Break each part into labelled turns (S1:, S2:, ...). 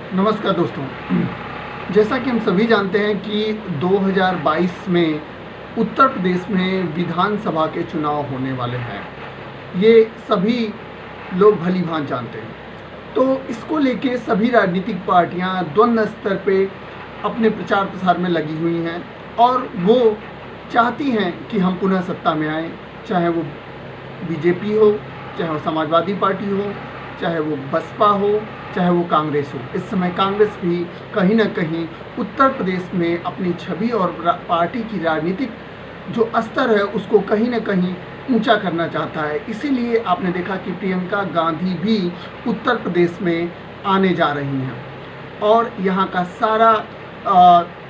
S1: नमस्कार दोस्तों। जैसा कि हम सभी जानते हैं कि 2022 में उत्तर प्रदेश में विधानसभा के चुनाव होने वाले हैं। ये सभी लोग भली-भांति जानते हैं। तो इसको लेके सभी राजनीतिक पार्टियां द्वंद्व स्तर पे अपने प्रचार प्रसार में लगी हुई हैं और वो चाहती हैं कि हम पुनः सत्ता में आएँ, चाहे वो बीजेपी हो, चाहे वो समाजवादी पार्टी हो, चाहे वो बसपा हो, चाहे वो कांग्रेस हो। इस समय कांग्रेस भी कहीं न कहीं उत्तर प्रदेश में अपनी छवि और पार्टी की राजनीतिक जो स्तर है उसको कहीं न कहीं ऊंचा करना चाहता है। इसीलिए आपने देखा कि प्रियंका गांधी भी उत्तर प्रदेश में आने जा रही हैं और यहाँ का सारा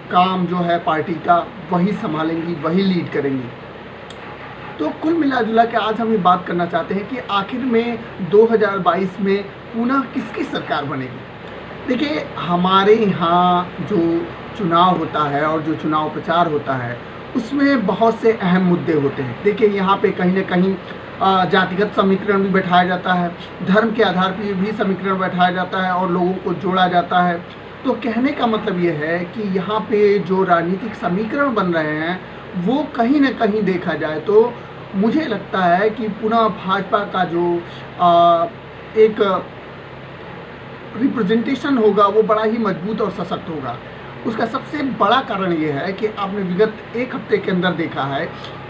S1: काम जो है पार्टी का वही संभालेंगी, वही लीड करेंगी। तो कुल मिला जुला के आज हम ये बात करना चाहते हैं कि आखिर में 2022 में पुनः किसकी सरकार बनेगी। देखिए, हमारे यहाँ जो चुनाव होता है और जो चुनाव प्रचार होता है उसमें बहुत से अहम मुद्दे होते हैं। देखिए, यहाँ पे कहीं न कहीं जातिगत समीकरण भी बैठाया जाता है, धर्म के आधार पर भी समीकरण बैठाया जाता है और लोगों को जोड़ा जाता है। तो कहने का मतलब ये है कि यहाँ पे जो राजनीतिक समीकरण बन रहे हैं वो कहीं न कहीं देखा जाए तो मुझे लगता है कि पुनः भाजपा का जो एक रिप्रेजेंटेशन होगा वो बड़ा ही मजबूत और सशक्त होगा। उसका सबसे बड़ा कारण ये है कि आपने विगत एक हफ्ते के अंदर देखा है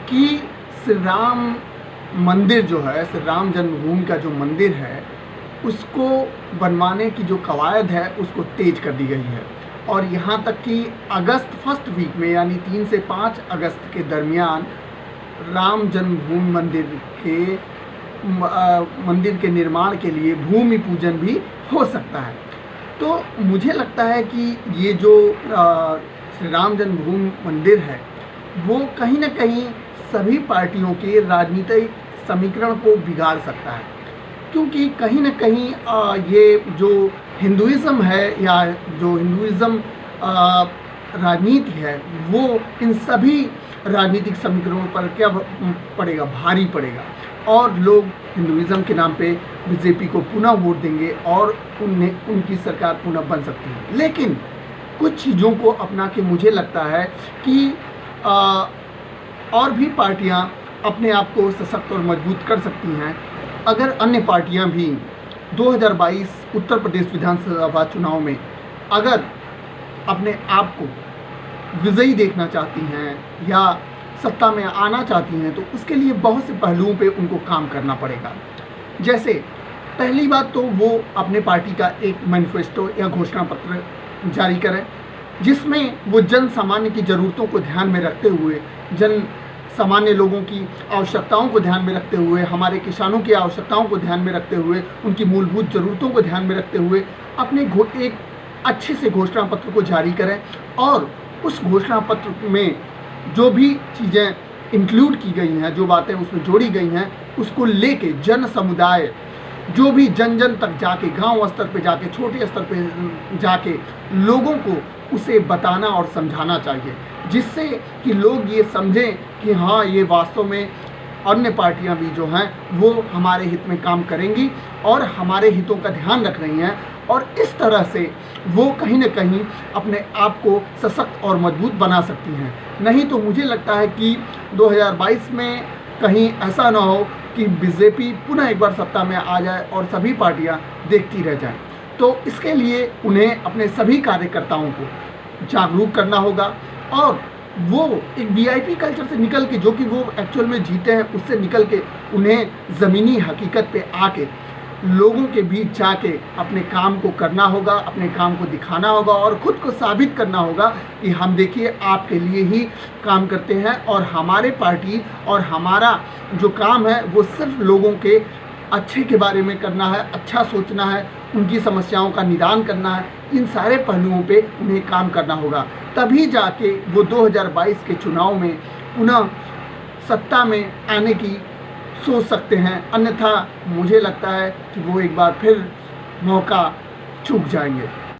S1: कि श्री राम मंदिर जो है, श्री राम जन्मभूमि का जो मंदिर है उसको बनवाने की जो कवायद है उसको तेज कर दी गई है और यहाँ तक कि अगस्त फर्स्ट वीक में यानी 3 से 5 अगस्त के दरमियान राम जन्मभूमि मंदिर के निर्माण के लिए भूमि पूजन भी हो सकता है। तो मुझे लगता है कि ये जो श्री राम जन्मभूमि मंदिर है वो कहीं न कहीं सभी पार्टियों के राजनीतिक समीकरण को बिगाड़ सकता है, क्योंकि कहीं न कहीं ये जो हिंदुइज़्म है या जो हिंदुइज़्म राजनीति है वो इन सभी राजनीतिक समीकरणों पर क्या पड़ेगा, भारी पड़ेगा और लोग हिंदुइज़्म के नाम पे बीजेपी को पुनः वोट देंगे और उनकी सरकार पुनः बन सकती है। लेकिन कुछ चीज़ों को अपना के मुझे लगता है कि और भी पार्टियां अपने आप को सशक्त और मजबूत कर सकती हैं अगर अन्य पार्टियां भी 2022 उत्तर प्रदेश विधानसभा चुनाव में अगर अपने आप को विजयी देखना चाहती हैं या सत्ता में आना चाहती हैं तो उसके लिए बहुत से पहलुओं पे उनको काम करना पड़ेगा। जैसे पहली बात तो वो अपने पार्टी का एक मैनिफेस्टो या घोषणा पत्र जारी करें जिसमें वो जन सामान्य की ज़रूरतों को ध्यान में रखते हुए, जन सामान्य लोगों की आवश्यकताओं को ध्यान में रखते हुए, हमारे किसानों की आवश्यकताओं को ध्यान में रखते हुए, उनकी मूलभूत ज़रूरतों को ध्यान में रखते हुए अपने एक अच्छे से घोषणा पत्र को जारी करें और उस घोषणा पत्र में जो भी चीज़ें इंक्लूड की गई हैं, जो बातें उसमें जोड़ी गई हैं, उसको लेके जन समुदाय जो भी जन जन तक जाके, गांव स्तर पे जाके, छोटे स्तर पे जाके लोगों को उसे बताना और समझाना चाहिए, जिससे कि लोग ये समझें कि हाँ, ये वास्तव में अन्य पार्टियां भी जो हैं वो हमारे हित में काम करेंगी और हमारे हितों का ध्यान रख रही हैं और इस तरह से वो कहीं न कहीं अपने आप को सशक्त और मजबूत बना सकती हैं। नहीं तो मुझे लगता है कि 2022 में कहीं ऐसा ना हो कि बीजेपी पुनः एक बार सत्ता में आ जाए और सभी पार्टियां देखती रह जाएं। तो इसके लिए उन्हें अपने सभी कार्यकर्ताओं को जागरूक करना होगा और वो एक वीआईपी कल्चर से निकल के, जो कि वो एक्चुअल में जीते हैं, उससे निकल के उन्हें ज़मीनी हकीकत पे आके लोगों के बीच जाके अपने काम को करना होगा, अपने काम को दिखाना होगा और ख़ुद को साबित करना होगा कि हम देखिए आपके लिए ही काम करते हैं और हमारे पार्टी और हमारा जो काम है वो सिर्फ लोगों के अच्छे के बारे में करना है, अच्छा सोचना है, उनकी समस्याओं का निदान करना है। इन सारे पहलुओं पे उन्हें काम करना होगा, तभी जाके वो 2022 के चुनाव में पुनः सत्ता में आने की सोच सकते हैं। अन्यथा मुझे लगता है कि वो एक बार फिर मौका चूक जाएंगे।